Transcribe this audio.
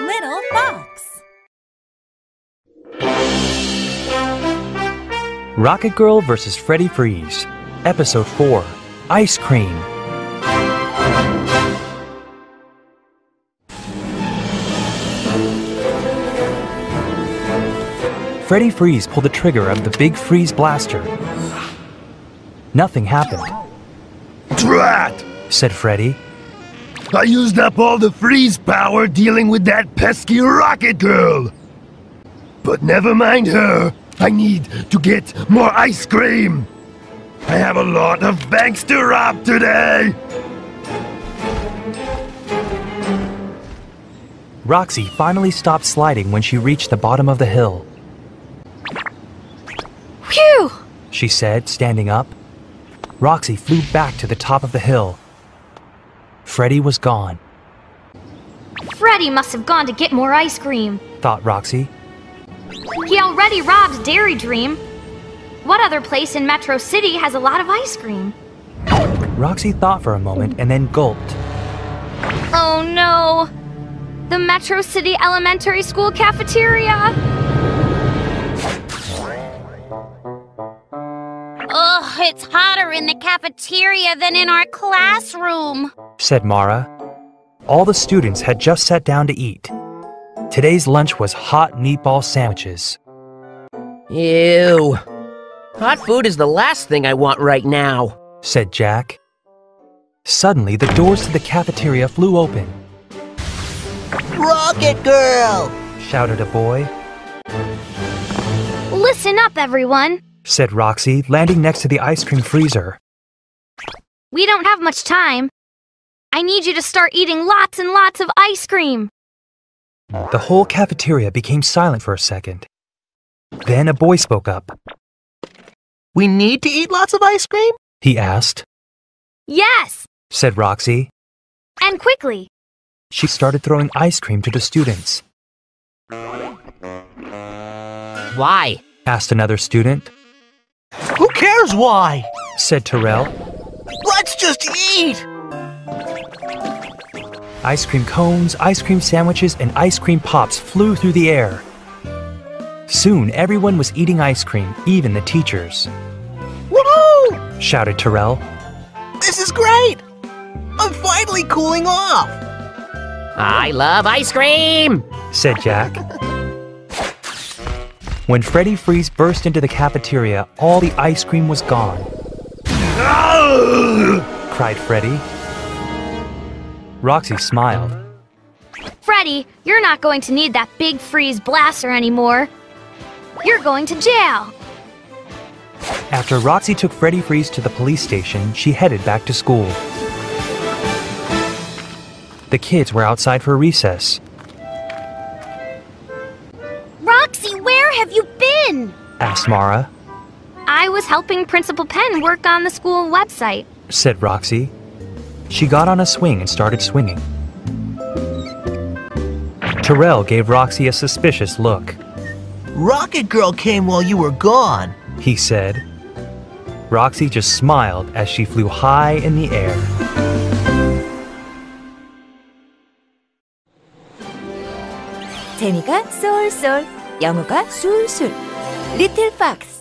little fox. Rocket Girl vs. Freddie Freeze, Episode 4, Ice Cream. Freddie Freeze pulled the trigger of the big freeze blaster. Nothing happened. Drat! Said Freddie. I used up all the freeze power dealing with that pesky Rocket Girl. But never mind her. I need to get more ice cream. I have a lot of banks to rob today. Roxy finally stopped sliding when she reached the bottom of the hill. Phew! She said, standing up. Roxy flew back to the top of the hill. Freddie was gone. Freddie must have gone to get more ice cream, thought Roxy. He already robbed Dairy Dream. What other place in Metro City has a lot of ice cream? Roxy thought for a moment and then gulped. Oh no! The Metro City Elementary School cafeteria! Ugh, it's hotter in the cafeteria than in our classroom, said Mara. All the students had just sat down to eat. Today's lunch was hot meatball sandwiches. Ew. Hot food is the last thing I want right now, said Jack. Suddenly, the doors to the cafeteria flew open. Rocket Girl! Shouted a boy. Listen up, everyone, said Roxy, landing next to the ice cream freezer. We don't have much time. I need you to start eating lots and lots of ice cream. The whole cafeteria became silent for a second. Then a boy spoke up. We need to eat lots of ice cream? He asked. Yes, said Roxy. And quickly. She started throwing ice cream to the students. Why? Asked another student. Who cares why? Said Terrell. Let's just eat! Ice cream cones, ice cream sandwiches, and ice cream pops flew through the air. Soon, everyone was eating ice cream, even the teachers. Woohoo! Shouted Terrell. This is great! I'm finally cooling off! I love ice cream, said Jack. When Freddie Freeze burst into the cafeteria, all the ice cream was gone. Cried Freddie. Roxy smiled. Freddie, you're not going to need that big freeze blaster anymore. You're going to jail. After Roxy took Freddie Freeze to the police station, she headed back to school. The kids were outside for recess. Roxy, where have you been? Asked Mara. I was helping Principal Penn work on the school website, said Roxy. She got on a swing and started swinging. Terrell gave Roxy a suspicious look. Rocket Girl came while you were gone, he said. Roxy just smiled as she flew high in the air. 재미가 쏠쏠, 영어가 술술. 리틀팍스.